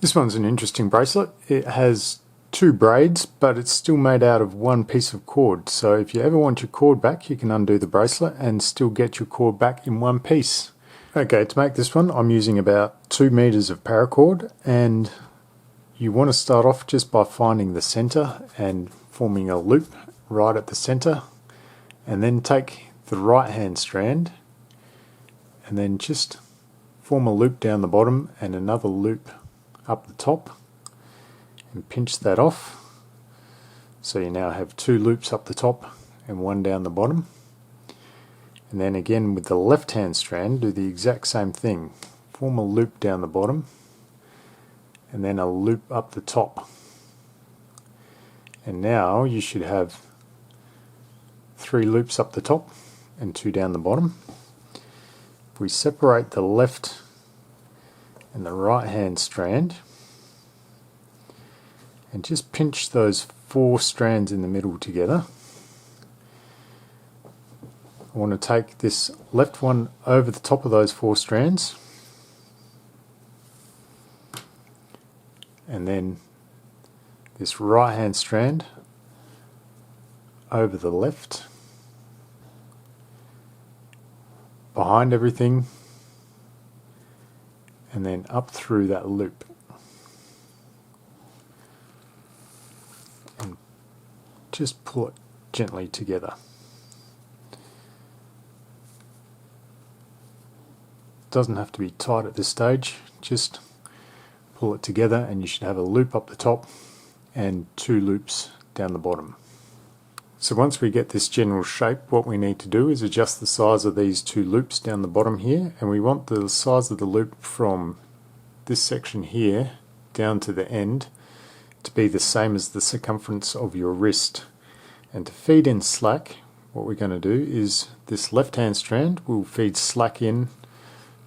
This one's an interesting bracelet. It has two braids, but it's still made out of one piece of cord. So if you ever want your cord back, you can undo the bracelet and still get your cord back in one piece. Okay, to make this one, I'm using about 2 meters of paracord, and you want to start off just by finding the center and forming a loop right at the center, and then take the right hand strand and then just form a loop down the bottom and another loop up the top and pinch that off. So you now have 2 loops up the top and 1 down the bottom. And then again with the left hand strand, do the exact same thing. Form a loop down the bottom and then a loop up the top. And now you should have 3 loops up the top and 2 down the bottom. If we separate the left and the right hand strand and just pinch those 4 strands in the middle together, I want to take this left one over the top of those 4 strands, and then this right hand strand over the left, behind everything, and then up through that loop. And just pull it gently together. Doesn't have to be tight at this stage, just pull it together and you should have a loop up the top and 2 loops down the bottom. So once we get this general shape, what we need to do is adjust the size of these 2 loops down the bottom here, and we want the size of the loop from this section here down to the end to be the same as the circumference of your wrist. And to feed in slack, what we're going to do is this left hand strand will feed slack in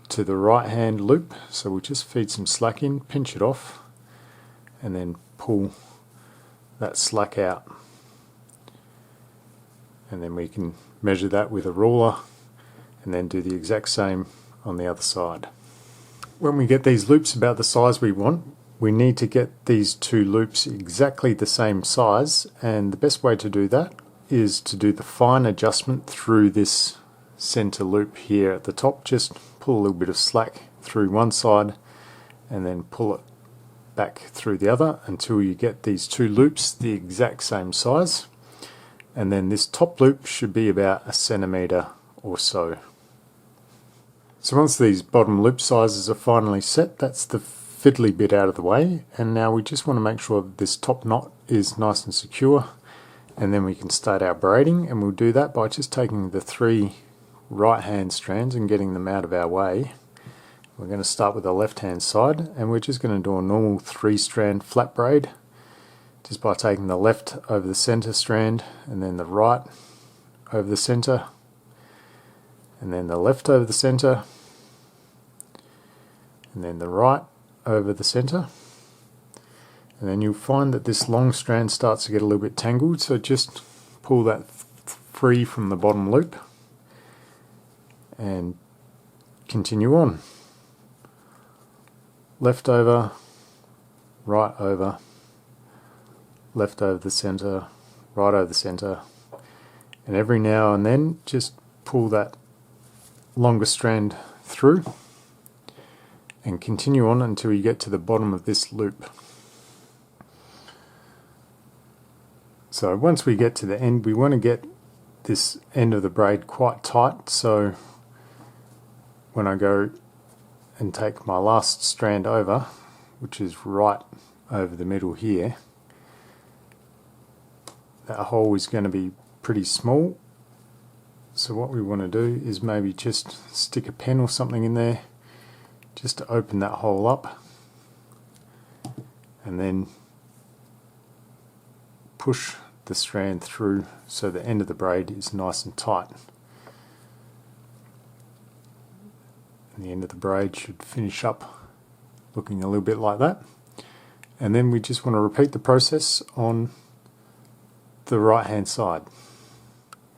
to the right hand loop, so we'll just feed some slack in, pinch it off, and then pull that slack out. And then we can measure that with a ruler and then do the exact same on the other side. When we get these loops about the size we want, we need to get these 2 loops exactly the same size, and the best way to do that is to do the fine adjustment through this center loop here at the top. Just pull a little bit of slack through one side and then pull it back through the other until you get these 2 loops the exact same size. And then this top loop should be about 1 centimeter or so. So once these bottom loop sizes are finally set, that's the fiddly bit out of the way, and now we just want to make sure that this top knot is nice and secure, and then we can start our braiding, and we'll do that by just taking the 3 right hand strands and getting them out of our way. We're going to start with the left hand side, and we're just going to do a normal 3-strand flat braid just by taking the left over the center strand and then the right over the center and then the left over the center and then the right over the center. And then you'll find that this long strand starts to get a little bit tangled, so just pull that free from the bottom loop and continue on. Left over, right over, left over the center, right over the center, and every now and then just pull that longer strand through and continue on until you get to the bottom of this loop. So once we get to the end, we want to get this end of the braid quite tight, so when I go and take my last strand over, which is right over the middle here, that hole is going to be pretty small, so what we want to do is maybe just stick a pen or something in there just to open that hole up, and then push the strand through so the end of the braid is nice and tight. And the end of the braid should finish up looking a little bit like that. And then we just want to repeat the process on the right hand side.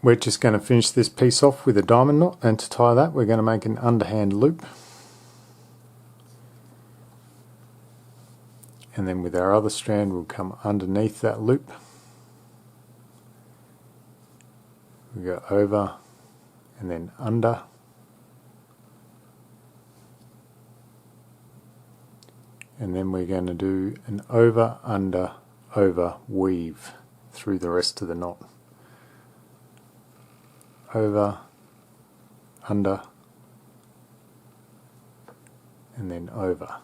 We're just going to finish this piece off with a diamond knot, and to tie that we're going to make an underhand loop. and then with our other strand we'll come underneath that loop. We go over and then under, and then we're going to do an over, under, over weave through the rest of the knot. Over, under, and then over.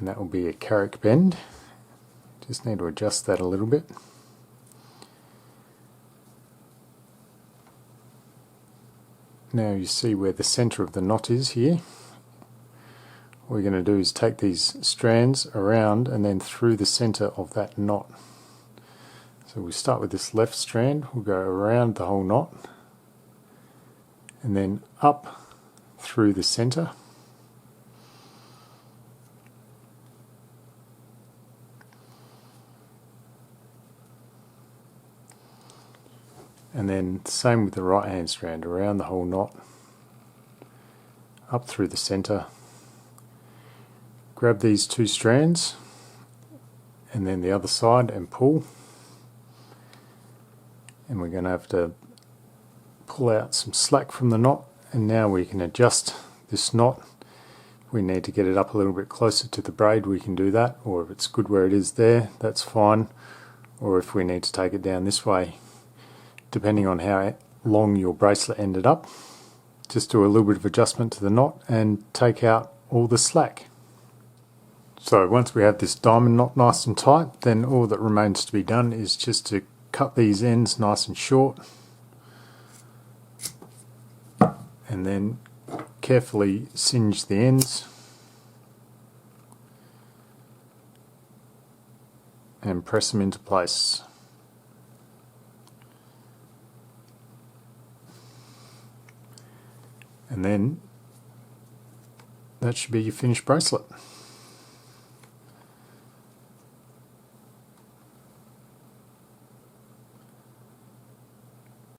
And that will be a carrick bend. Just need to adjust that a little bit. Now you see where the center of the knot is here. What we're going to do is take these strands around and then through the center of that knot. So we start with this left strand, we'll go around the whole knot and then up through the center. And then same with the right hand strand, around the whole knot, up through the center. Grab these two strands and then the other side and pull. And we're going to have to pull out some slack from the knot, and now we can adjust this knot. If we need to get it up a little bit closer to the braid, we can do that, or if it's good where it is there, that's fine, or if we need to take it down this way, depending on how long your bracelet ended up. Just do a little bit of adjustment to the knot and take out all the slack. So once we have this diamond knot nice and tight, then all that remains to be done is just to cut these ends nice and short and then carefully singe the ends and press them into place. And then that should be your finished bracelet.